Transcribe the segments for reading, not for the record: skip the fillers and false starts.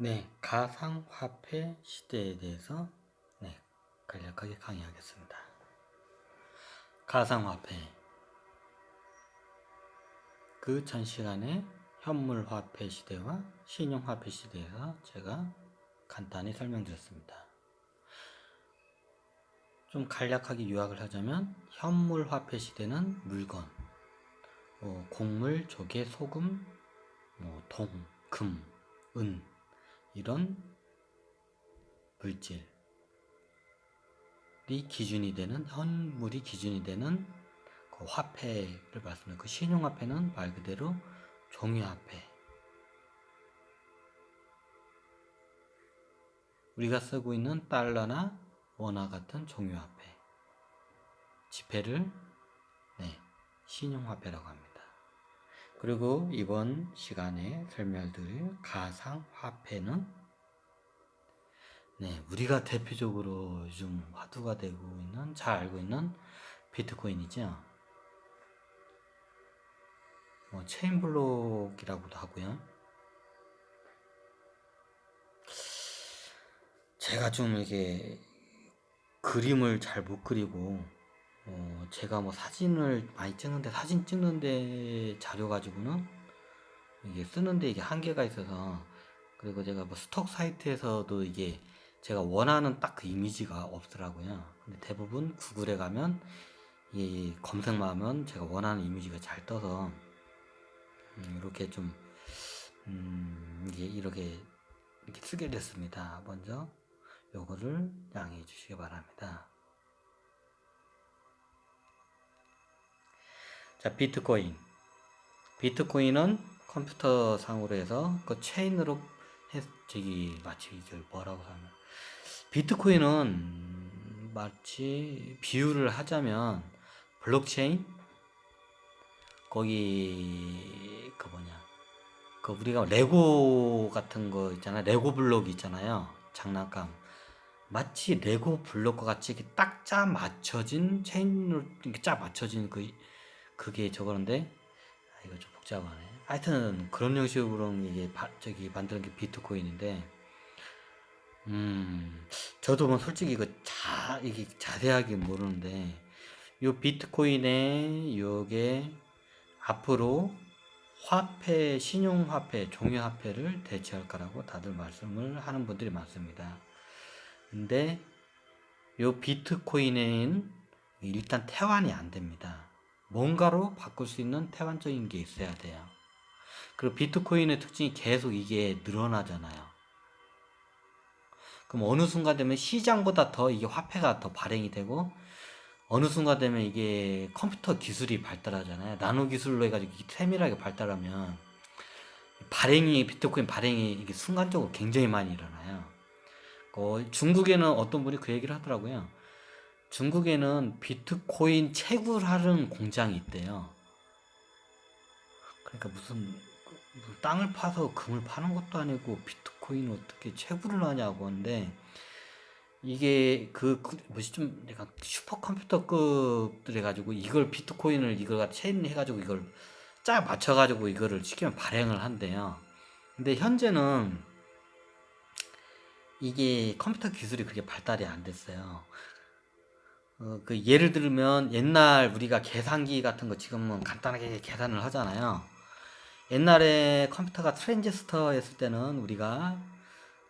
네, 가상화폐 시대에 대해서 간략하게 강의하겠습니다. 가상화폐, 그 전 시간에 현물화폐 시대와 신용화폐 시대에서 제가 간단히 설명드렸습니다. 좀 간략하게 요약을 하자면 현물화폐 시대는 물건, 곡물, 조개, 소금, 동, 금, 은 이런 물질이 기준이 되는, 현물이 기준이 되는 그 화폐를 말씀드려요. 그 신용화폐는 말 그대로 종이화폐. 우리가 쓰고 있는 달러나 원화 같은 종이화폐. 지폐를 신용화폐라고 합니다. 그리고 이번 시간에 설명드릴 가상화폐는 우리가 대표적으로 요즘 화두가 되고 있는, 잘 알고 있는 비트코인이죠. 체인블록이라고도 하고요. 제가 좀 이게 그림을 잘 못 그리고 제가 사진을 많이 찍는데 사진 찍는데 자료 가지고는 이게 쓰는데 이게 한계가 있어서, 그리고 제가 스톡 사이트에서도 이게 제가 원하는 딱 그 이미지가 없더라고요. 근데 대부분 구글에 가면 이 검색만 하면 제가 원하는 이미지가 잘 떠서 이렇게 좀 이게 이렇게 쓰게 됐습니다. 먼저 요거를 양해해 주시기 바랍니다. 자, 비트코인은 컴퓨터 상으로 해서 그 체인으로 마치 이걸 뭐라고 하면, 비트코인은 마치 비유를 하자면 블록체인, 거기 그 우리가 레고 같은 거 있잖아요. 레고 블록 있잖아요. 장난감. 마치 레고 블록과 같이 딱 짜 맞춰진 체인으로 이렇게 짜 맞춰진 그게 저거는데, 이거 좀 복잡하네. 하여튼 그런 형식으로 이게 만드는 게 비트코인인데, 저도 솔직히 이게 자세하게 모르는데, 요 비트코인에 요게 앞으로 화폐, 신용화폐, 종이화폐를 대체할 거라고 다들 말씀을 하는 분들이 많습니다. 근데 요 비트코인에는 일단 태환이 안 됩니다. 뭔가로 바꿀 수 있는 태환적인 게 있어야 돼요. 그리고 비트코인의 특징이 계속 이게 늘어나잖아요. 그럼 어느 순간 되면 시장보다 더 이게 화폐가 더 발행이 되고, 어느 순간 되면 이게 컴퓨터 기술이 발달하잖아요. 나노 기술로 해가지고 세밀하게 발달하면 비트코인 발행이 이게 순간적으로 굉장히 많이 일어나요. 중국에는 어떤 분이 그 얘기를 하더라고요. 중국에는 비트코인 채굴하는 공장이 있대요. 그러니까 무슨 땅을 파서 금을 파는 것도 아니고 비트코인을 어떻게 채굴을 하냐고 하는데, 이게 뭐지, 좀 약간 슈퍼컴퓨터급들 해가지고 이걸 비트코인을 이걸 체인 해가지고 이걸 쫙 맞춰가지고 이거를 시키면 발행을 한대요. 근데 현재는 이게 컴퓨터 기술이 그렇게 발달이 안 됐어요. 그 예를 들면 옛날 우리가 계산기 같은 거 지금은 간단하게 계산을 하잖아요. 옛날에 컴퓨터가 트랜지스터 했을 때는 우리가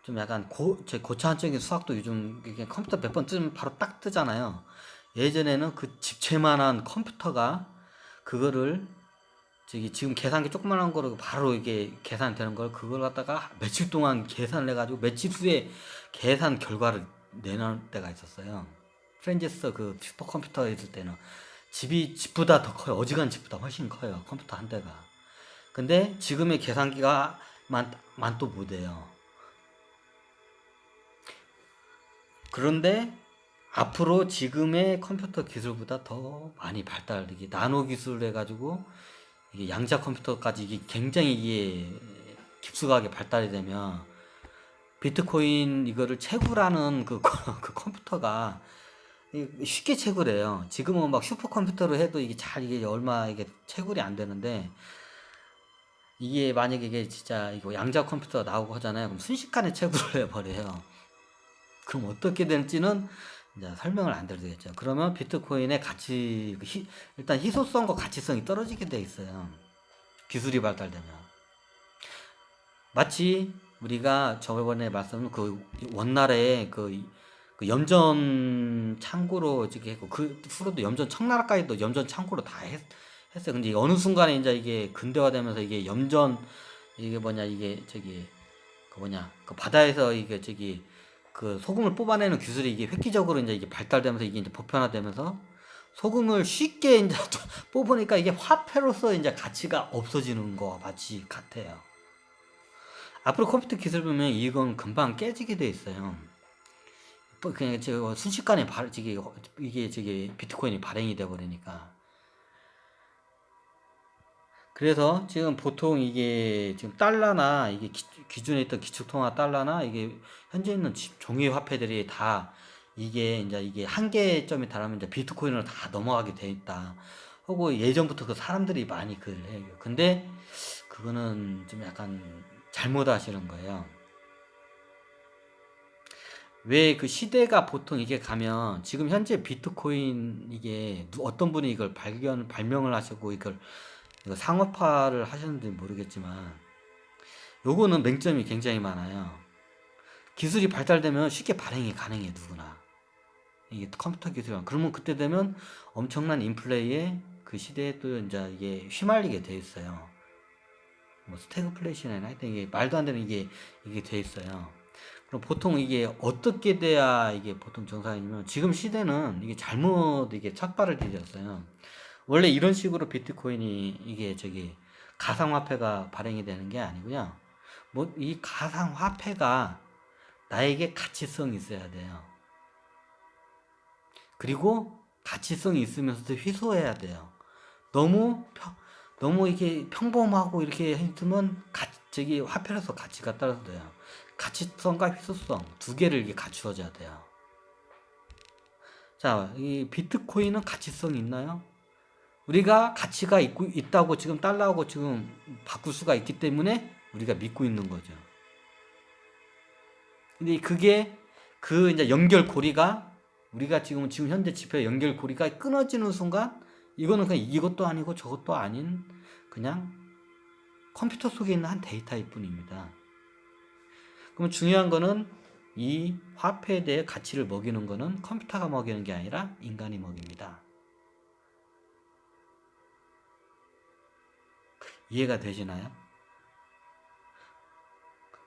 좀 약간 고차원적인 수학도 요즘 이게 컴퓨터 몇 번 뜨면 바로 딱 뜨잖아요. 예전에는 그 집채만한 컴퓨터가 그거를 지금 계산기 조그만한 거로 바로 이게 계산이 되는 걸, 그걸 갖다가 며칠 동안 계산을 해가지고 며칠 후에 계산 결과를 내놓을 때가 있었어요. 트랜지스터 그 슈퍼컴퓨터 있을 때는 집보다 더 커요. 어지간 집보다 훨씬 커요. 컴퓨터 한 대가. 근데 지금의 계산기가 만도 못해요. 그런데 앞으로 지금의 컴퓨터 기술보다 더 많이 발달되기, 나노 기술을 해가지고 이게 양자 컴퓨터까지 이게 굉장히 이게 깊숙하게 발달이 되면 비트코인 이거를 채굴하는 그 컴퓨터가 쉽게 채굴해요. 지금은 막 슈퍼컴퓨터로 해도 이게 얼마 이게 채굴이 안 되는데, 이게 만약에 이게 진짜 이거 양자 컴퓨터 나오고 하잖아요. 그럼 순식간에 채굴을 해버려요. 그럼 어떻게 될지는 이제 설명을 안 드리겠죠. 그러면 비트코인의 가치, 일단 희소성과 가치성이 떨어지게 돼 있어요. 기술이 발달되면. 마치 우리가 저번에 말씀드린 그 원나라에 그 염전 창고로 이렇게 했고, 그 후로도 염전 청나라까지도 염전 창고로 다 했어요. 근데 어느 순간에 이제 이게 근대화되면서 이게 염전, 이게 뭐냐, 이게 저기 그 뭐냐, 그 바다에서 이게 저기 그 소금을 뽑아내는 기술이 이게 획기적으로 이제 이게 발달되면서 이게 이제 보편화되면서 소금을 쉽게 이제 뽑으니까 이게 화폐로서 이제 가치가 없어지는 거와 같이 같아요. 앞으로 컴퓨터 기술 보면 이건 금방 깨지게 돼 있어요. 그냥 저 순식간에 이게 저기 비트코인이 발행이 돼 버리니까. 그래서 지금 보통 이게 지금 달러나 이게 기존에 있던 기축통화 달러나 이게 현재 있는 종이 화폐들이 다 이게 이제 이게 한계점에 달하면 이제 비트코인으로 다 넘어가게 돼 있다. 하고 예전부터 그 사람들이 많이 그걸 해요. 근데 그거는 좀 약간 잘못하시는 거예요. 왜 그 시대가 보통 이게 가면 지금 현재 비트코인 이게 어떤 분이 이걸 발명을 하시고 이걸 이거 상업화를 하셨는지 모르겠지만 요거는 맹점이 굉장히 많아요. 기술이 발달되면 쉽게 발행이 가능해 누구나. 이게 컴퓨터 기술이랑 그러면 그때 되면 엄청난 인플레이에 그 시대에 또 이제 이게 휘말리게 돼 있어요. 뭐 스태그플레이션이나 하여튼 이게 말도 안 되는 이게 돼 있어요. 그럼 보통 이게 어떻게 돼야 이게 보통 정상이냐면 지금 시대는 이게 잘못 이게 착발을 디뎠어요. 원래 이런 식으로 비트코인이 이게 저기 가상화폐가 발행이 되는 게 아니고요. 뭐 이 가상화폐가 나에게 가치성이 있어야 돼요. 그리고 가치성이 있으면서도 희소해야 돼요. 너무 너무 이게 평범하고 이렇게 했으면 저기 화폐로서 가치가 떨어져요. 가치성과 희소성 두 개를 이게 갖추어져야 돼요. 자, 이 비트코인은 가치성이 있나요? 우리가 가치가 있다고 지금 달러하고 지금 바꿀 수가 있기 때문에 우리가 믿고 있는 거죠. 근데 그게 그 이제 연결고리가 우리가 지금 현재 지표 연결고리가 끊어지는 순간 이거는 그냥 이것도 아니고 저것도 아닌 그냥 컴퓨터 속에 있는 한 데이터일 뿐입니다. 그럼 중요한 거는 이 화폐에 대해 가치를 먹이는 거는 컴퓨터가 먹이는 게 아니라 인간이 먹입니다. 이해가 되시나요?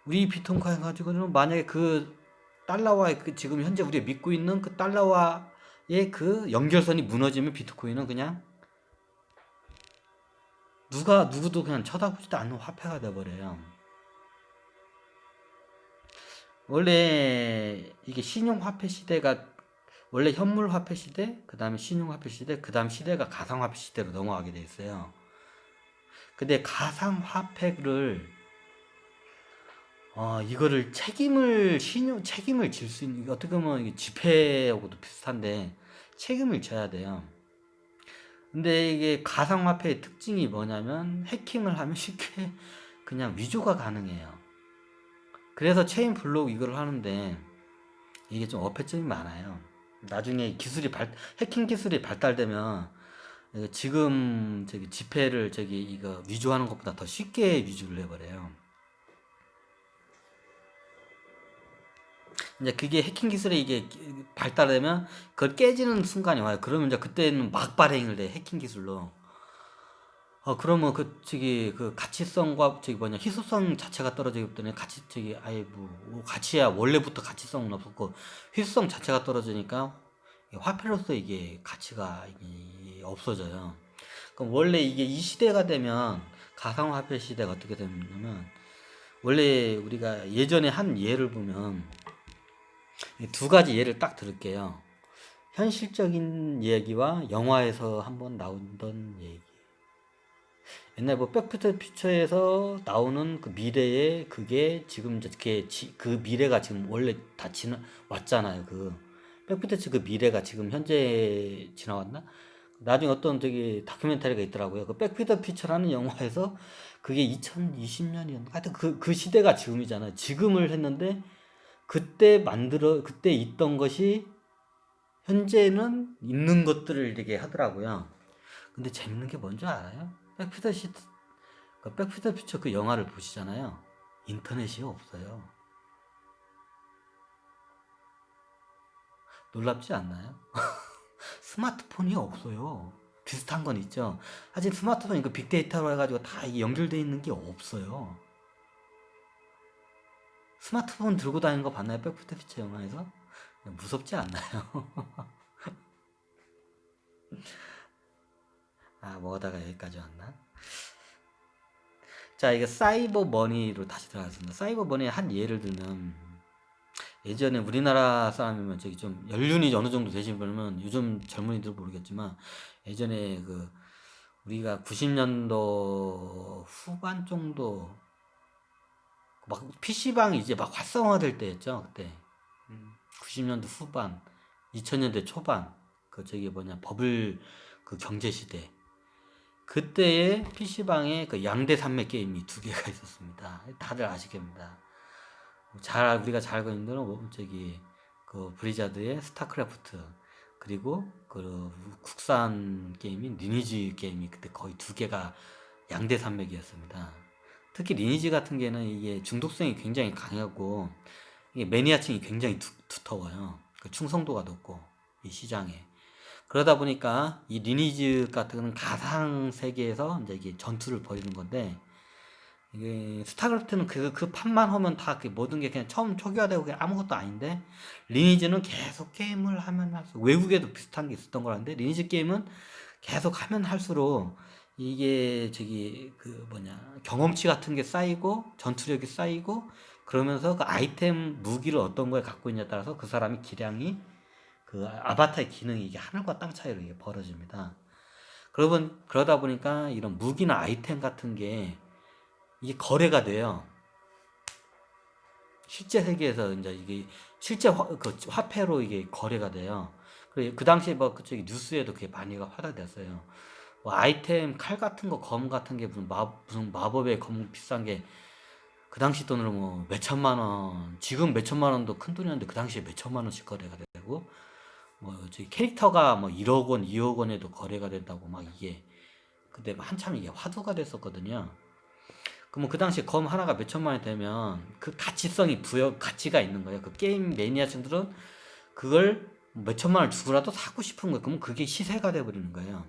우리 비트코인 가지고는 만약에 그 달러와 그 지금 현재 우리가 믿고 있는 그 달러와의 그 연결선이 무너지면 비트코인은 그냥 누구도 그냥 쳐다보지도 않는 화폐가 돼버려요. 원래 이게 신용화폐 시대가 원래 현물화폐 시대, 그 다음에 신용화폐 시대, 그 다음 시대가 가상화폐 시대로 넘어가게 돼 있어요. 근데 가상화폐를 이거를 책임을 질 수 있는, 어떻게 보면 이게 지폐하고도 비슷한데, 책임을 져야 돼요. 근데 이게 가상화폐의 특징이 뭐냐면, 해킹을 하면 쉽게 그냥 위조가 가능해요. 그래서 체인 블록 이걸 하는데, 이게 좀 어폐점이 많아요. 나중에 해킹 기술이 발달되면, 지금 저기 지폐를 이거 위조하는 것보다 더 쉽게 위조를 해버려요. 이제 그게 해킹 기술이 이게 발달되면 그걸 깨지는 순간이 와요. 그러면 이제 그때는 막 발행을 돼, 해킹 기술로. 그러면 그 가치성과 희소성 자체가 떨어지기 때문에 아예 가치야 원래부터 가치성은 없었고 희소성 자체가 떨어지니까 화폐로서 이게 가치가 없어져요. 그럼 원래 이게 이 시대가 되면 가상화폐 시대가 어떻게 되냐면 원래 우리가 예전에 한 예를 보면 두 가지 예를 딱 들을게요. 현실적인 얘기와 영화에서 한번 나오던 얘기. 옛날 뭐 백투더 퓨처에서 나오는 그 미래에 그게 지금 이렇게 그 미래가 지금 원래 다 왔잖아요. 그 백투더 그 미래가 지금 현재 지나왔나? 나중에 어떤 다큐멘터리가 있더라고요. 그 백투더 퓨처라는 영화에서 그게 2020년이었나? 하여튼 그 시대가 지금이잖아요. 지금을 했는데 그때 있던 것이 현재는 있는 것들을 이렇게 하더라고요. 근데 재밌는 게 뭔지 알아요? 백투더 퓨처 그 영화를 보시잖아요. 인터넷이 없어요. 놀랍지 않나요? 스마트폰이 없어요. 비슷한 건 있죠. 하지만 스마트폰 이거 빅데이터로 해가지고 다 연결되어 있는 게 없어요. 스마트폰 들고 다니는 거 봤나요? 백투더 퓨처 영화에서? 무섭지 않나요? 아, 뭐하다가 여기까지 왔나? 자, 이게 사이버 머니로 다시 들어가겠습니다. 사이버 머니의 한 예를 들면, 예전에 우리나라 사람이면 저기 좀 연륜이 어느 정도 되신 분은 요즘 젊은이들 모르겠지만, 예전에 우리가 90년도 후반 정도, 막 PC방이 이제 막 활성화될 때였죠, 그때. 90년도 후반, 2000년대 초반, 버블 경제 시대. 그때의 PC방에 양대 산맥 게임이 두 개가 있었습니다. 다들 아시겠습니다. 우리가 잘 알고 있는 거는 브리자드의 스타크래프트, 그리고 국산 게임인 리니지 게임이 그때 거의 두 개가 양대 산맥이었습니다. 특히 리니지 같은 경우는 이게 중독성이 굉장히 강하고 이게 매니아층이 굉장히 두터워요. 충성도가 높고 이 시장에. 그러다 보니까 이 리니지 같은 가상 세계에서 이제 이게 전투를 벌이는 건데, 이게 스타크래프트는 그 판만 하면 다 모든 게 그냥 처음 초기화되고 그냥 아무것도 아닌데, 리니지는 계속 게임을 하면 할수록, 외국에도 비슷한 게 있었던 거라는데, 리니지 게임은 계속 하면 할수록 이게 경험치 같은 게 쌓이고 전투력이 쌓이고, 그러면서 그 아이템 무기를 어떤 거에 갖고 있냐에 따라서 그 사람의 기량이, 그 아바타의 기능이 이게 하늘과 땅 차이로 이게 벌어집니다. 그러다 보니까 이런 무기나 아이템 같은 게 이게 거래가 돼요. 실제 세계에서 이제 이게 실제 화폐로 이게 거래가 돼요. 그 당시에 뉴스에도 그게 많이 화제됐어요. 아이템 칼 같은 거, 검 같은 게 무슨 마법의 검 비싼 게 그 당시 돈으로 몇천만 원, 지금 몇천만 원도 큰 돈이었는데 그 당시에 몇천만 원씩 거래가 되고, 캐릭터가 1억 원, 2억 원에도 거래가 된다고 이게 그때 한참 이게 화두가 됐었거든요. 그럼 그 당시 검 하나가 몇천만 원이 되면 그 가치가 있는 거예요. 그 게임 매니아층들은 그걸 몇천만 원 주고라도 사고 싶은 거예요. 그러면 그게 시세가 돼버리는 거예요.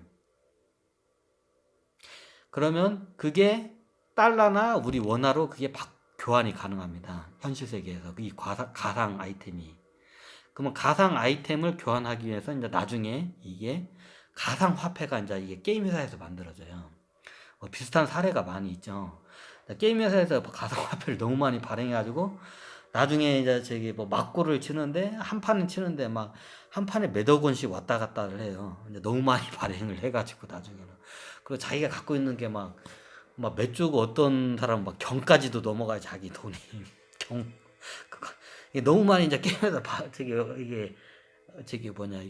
그러면 그게 달러나 우리 원화로 그게 교환이 가능합니다. 현실 세계에서 이 가상 아이템이. 그러면 가상 아이템을 교환하기 위해서 이제 나중에 이게 가상 화폐가 이제 이게 게임 회사에서 만들어져요. 비슷한 사례가 많이 있죠. 게임 회사에서 가상 화폐를 너무 많이 발행해가지고 나중에 이제 막고를 치는데 한 판은 치는데 한 판에 몇억 원씩 왔다 갔다를 해요. 이제 너무 많이 발행을 해가지고 나중에는. 그리고 자기가 갖고 있는 게 몇 주고 어떤 사람 경까지도 넘어가요, 자기 돈이. 경. 이게 너무 많이 이제 게임에서 이게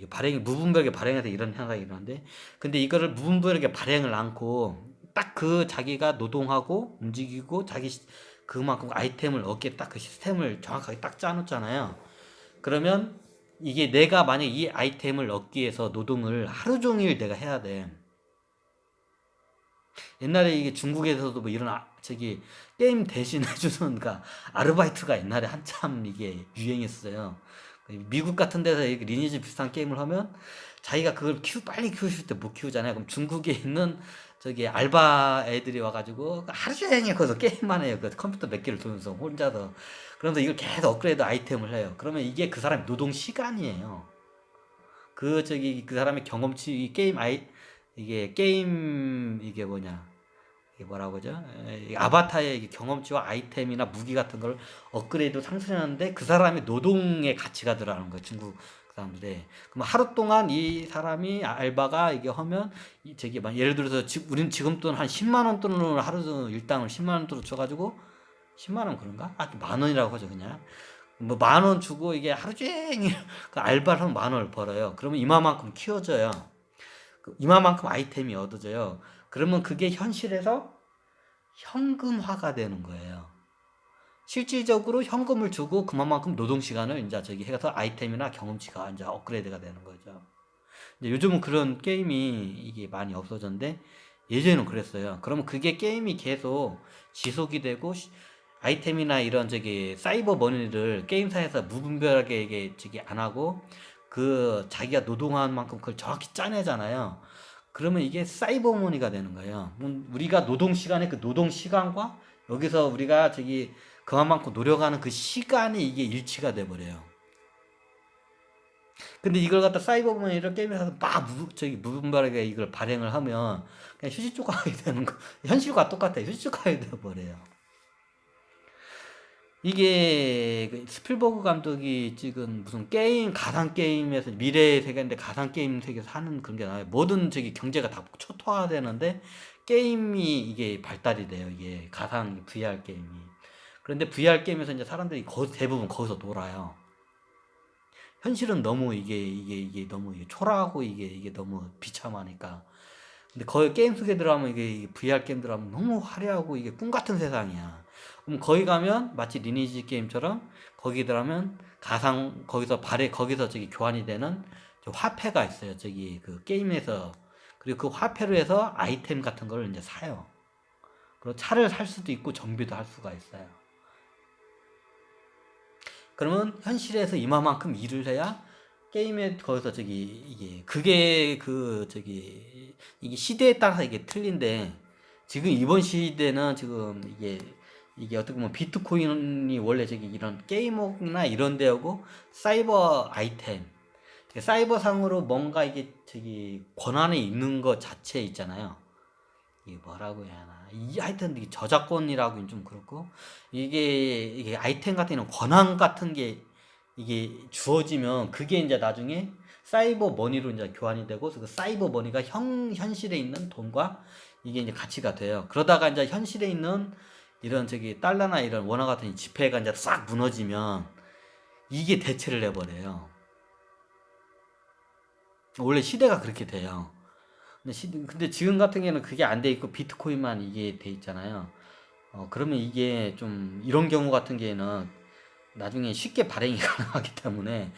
발행이 무분별하게 발행해서 이런 현상이 일어나는데, 근데 이거를 무분별하게 발행을 않고 딱 자기가 노동하고 움직이고 그만큼 아이템을 얻게 딱 그 시스템을 정확하게 딱 짜놓잖아요. 그러면 이게 내가 만약 이 아이템을 얻기 위해서 노동을 하루 종일 내가 해야 돼. 옛날에 이게 중국에서도 이런 게임 대신 해주는 아르바이트가 옛날에 한참 이게 유행했어요. 미국 같은 데서 리니지 비슷한 게임을 하면 자기가 그걸 빨리 키우고 싶을 때 못 키우잖아요. 그럼 중국에 있는 알바 애들이 와가지고 하루 종일 거기서 게임만 해요. 그 컴퓨터 몇 개를 돌면서 혼자서. 그러면서 이걸 계속 업그레이드 아이템을 해요. 그러면 이게 그 사람의 노동 시간이에요. 그 사람의 경험치, 이게 뭐라고 하죠? 아바타의 경험치와 아이템이나 무기 같은 걸 업그레이드 상승하는데 그 사람의 노동의 가치가 들어가는 거예요. 중국 사람들이. 그럼 하루 동안 이 사람이 알바가 이게 하면 예를 들어서 우린 지금 돈 한 10만 원 돈으로 하루 일당을 10만 원 돈으로 줘가지고 10만 원 그런가? 만 원이라고 하죠 그냥. 만 원 주고 이게 하루 종일 그 알바를 하면 만 원을 벌어요. 그러면 이만큼 키워져요. 이만큼 아이템이 얻어져요. 그러면 그게 현실에서 현금화가 되는 거예요. 실질적으로 현금을 주고 그만큼 노동 시간을 이제 저기 해서 아이템이나 경험치가 이제 업그레이드가 되는 거죠. 이제 요즘은 그런 게임이 이게 많이 없어졌는데 예전에는 그랬어요. 그러면 그게 게임이 계속 지속이 되고 아이템이나 이런 저기 사이버 머니를 게임사에서 무분별하게 이게 저기 안 하고 그 자기가 노동한 만큼 그걸 정확히 짜내잖아요. 그러면 이게 사이버 머니가 되는 거예요. 우리가 노동 시간에 그 노동 시간과 여기서 우리가 저기 그만큼 노력하는 그 시간이 이게 일치가 돼 버려요. 근데 이걸 갖다 사이버머니를 게임에서 막 저기 무분별하게 이걸 발행을 하면 그냥 휴지 조각이 되는 거. 현실과 똑같아요. 휴지 조각이 되어 버려요. 이게 그 스필버그 감독이 찍은 무슨 게임 가상 게임에서 미래의 세계인데 가상 게임 세계에서 하는 그런 게 나와요. 모든 저기 경제가 다 초토화되는데 게임이 이게 발달이 돼요. 이게 가상 VR 게임이. 그런데 VR 게임에서 이제 사람들이 대부분 거기서 놀아요. 현실은 너무 이게 너무 이게 초라하고 이게 너무 비참하니까. 근데 거기 게임 속에 들어가면 이게 VR 게임 들어가면 너무 화려하고 이게 꿈 같은 세상이야. 그럼 거기 가면 마치 리니지 게임처럼 거기 들어가면 가상 거기서 거기서 저기 교환이 되는 저 화폐가 있어요. 저기 그 게임에서. 그리고 그 화폐로 해서 아이템 같은 걸 이제 사요. 그리고 차를 살 수도 있고 정비도 할 수가 있어요. 그러면 현실에서 이만큼 일을 해야 게임에 거기서 저기 이게 그게 그 저기 이게 시대에 따라서 이게 틀린데 지금 이번 시대는 지금 이게 어떻게 보면 비트코인이 원래 저기 이런 게이머나 이런 데하고 사이버 아이템 사이버 상으로 뭔가 이게 저기 권한이 있는 것 자체 있잖아요. 이게 뭐라고 해야 하나. 이 하여튼 이게 저작권이라고는 좀 그렇고 이게 아이템 같은 경우는 권한 같은 게 이게 주어지면 그게 이제 나중에 사이버 머니로 이제 교환이 되고 그 사이버 머니가 현실에 있는 돈과 이게 이제 가치가 돼요. 그러다가 이제 현실에 있는 이런 저기 달러나 이런 원화 같은 지폐가 이제 싹 무너지면 이게 대체를 해버려요. 원래 시대가 그렇게 돼요. 근데 지금 같은 경우는 그게 안 돼 있고 비트코인만 이게 돼 있잖아요. 그러면 이게 좀 이런 경우 같은 경우에는 나중에 쉽게 발행이 가능하기 때문에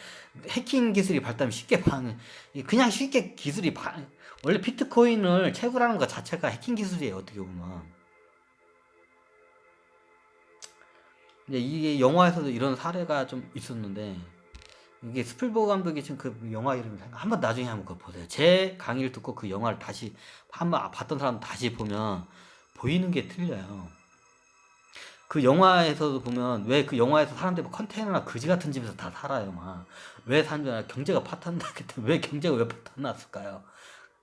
해킹 기술이 발달하면 쉽게 그냥 쉽게 원래 비트코인을 채굴하는 것 자체가 해킹 기술이에요. 어떻게 보면. 근데 이게 영화에서도 이런 사례가 좀 있었는데 이게 스필버그 감독이 지금 그 영화 이름이 한번 나중에 한번 그거 보세요. 제 강의를 듣고 그 영화를 다시 한번 봤던 사람 다시 보면 보이는 게 틀려요. 그 영화에서도 보면 왜 그 영화에서 사람들이 막 컨테이너나 그지 같은 집에서 다 살아요, 막. 왜 사람들이 경제가 파탄났기 때문에 왜 경제가 왜 파탄났을까요?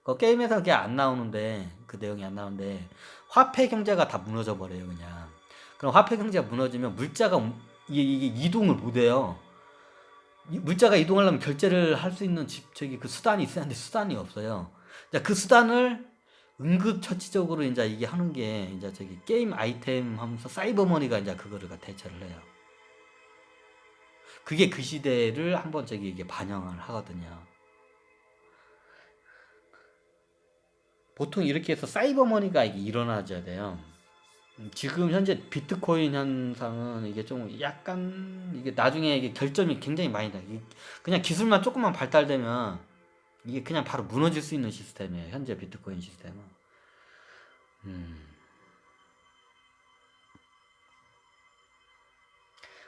그 게임에서 그게 안 나오는데 그 내용이 안 나오는데 화폐 경제가 다 무너져 버려요, 그냥. 그럼 화폐 경제가 무너지면 물자가 이게 이동을 못 해요. 물자가 이동하려면 결제를 할 수 있는 저기 그 수단이 있어야 하는데 수단이 없어요. 그 수단을 응급처치적으로 이제 이게 하는 게 이제 저기 게임 아이템 하면서 사이버머니가 이제 그거를 대처를 해요. 그게 그 시대를 한번 저기 이게 반영을 하거든요. 보통 이렇게 해서 사이버머니가 이게 일어나줘야 돼요. 지금 현재 비트코인 현상은 이게 좀 약간 이게 나중에 이게 결점이 굉장히 많이 나. 그냥 기술만 조금만 발달되면 이게 그냥 바로 무너질 수 있는 시스템이에요. 현재 비트코인 시스템은. 음.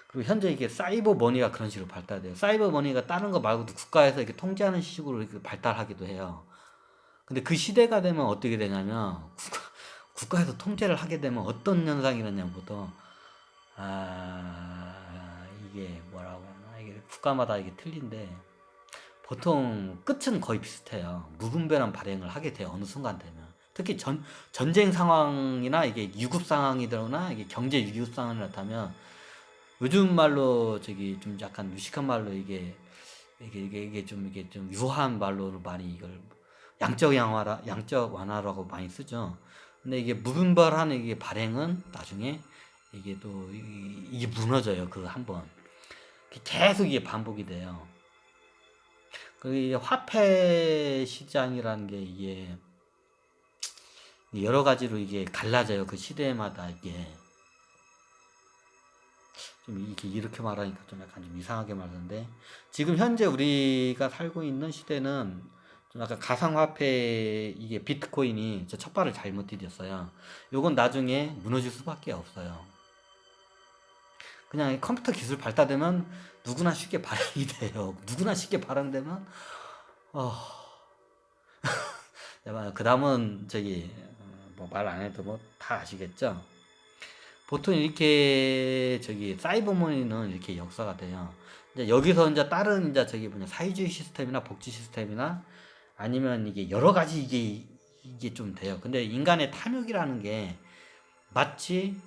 그리고 현재 이게 사이버 머니가 그런 식으로 발달돼요. 사이버 머니가 다른 거 말고도 국가에서 이렇게 통제하는 식으로 이렇게 발달하기도 해요. 근데 그 시대가 되면 어떻게 되냐면 국가에서 통제를 하게 되면 어떤 현상이 일어나냐면 보통 이게 뭐라고 하나 이게 국가마다 이게 틀린데 보통 끝은 거의 비슷해요. 무분별한 발행을 하게 돼요. 어느 순간 되면. 특히 전쟁 상황이나 이게 유급 상황이 들거나 이게 경제 유급 상황이 나타나면 요즘 말로 저기 좀 약간 무식한 말로 이게 좀 유한 말로 많이 이걸 양적 완화라고 많이 쓰죠. 근데 이게 무분별한 이게 발행은 나중에 이게 또 이게 무너져요. 그 한 번. 계속 이게 반복이 돼요. 그 화폐 시장이라는 게 이게 여러 가지로 이게 갈라져요. 그 시대마다 이게. 좀 이게 이렇게 말하니까 좀 약간 좀 이상하게 말하는데, 지금 현재 우리가 살고 있는 시대는 좀 약간 가상화폐, 이게 비트코인이 첫 발을 잘못 디뎠어요. 요건 나중에 무너질 수밖에 없어요. 그냥 컴퓨터 기술 발달되면 누구나 쉽게 발행이 돼요. 누구나 쉽게 발행되면, 어, 그 다음은 저기, 뭐 말 안 해도 뭐 다 아시겠죠? 보통 이렇게 저기 사이버머니는 이렇게 역사가 돼요. 이제 여기서 이제 다른 이제 저기 뭐냐 사회주의 시스템이나 복지 시스템이나 아니면 이게 여러 가지 이게 좀 돼요. 근데 인간의 탐욕이라는 게 마치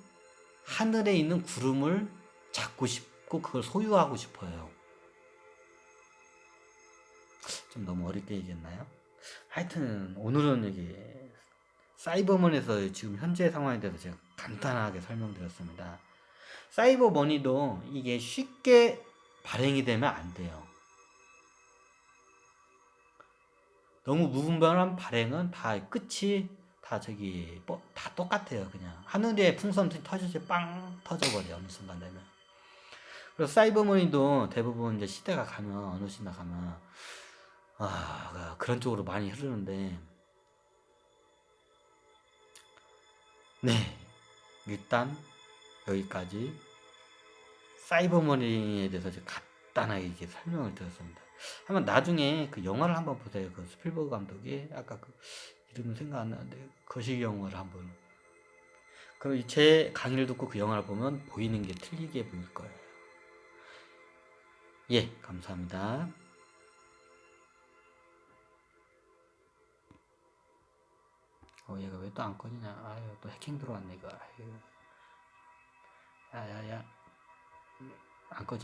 하늘에 있는 구름을 잡고 싶고 그걸 소유하고 싶어요. 좀 너무 어렵게 얘기했나요? 하여튼 오늘은 여기 사이버먼에서 지금 현재 상황에 대해서 제가 간단하게 설명드렸습니다. 사이버 머니도 이게 쉽게 발행이 되면 안 돼요. 너무 무분별한 발행은 다 끝이 다 저기 다 똑같아요. 그냥 하늘에 풍선 터지지 빵 터져버려 어느 순간 되면. 그래서 사이버 머니도 대부분 이제 시대가 가면 어느 시대가 가면 그런 쪽으로 많이 흐르는데, 네, 일단 여기까지 사이버머니에 대해서 이제 간단하게 이렇게 설명을 드렸습니다. 한번 나중에 그 영화를 한번 보세요. 그 스필버그 감독이 아까 그 이름은 생각 안 나는데 거시기 영화를 한번. 그럼 제 강의를 듣고 그 영화를 보면 보이는 게 틀리게 보일 거예요. 예, 감사합니다. 얘가 왜 또 안 꺼지냐? 아유, 또 해킹 들어왔네 이거. 아유, 야야야, 안 꺼지.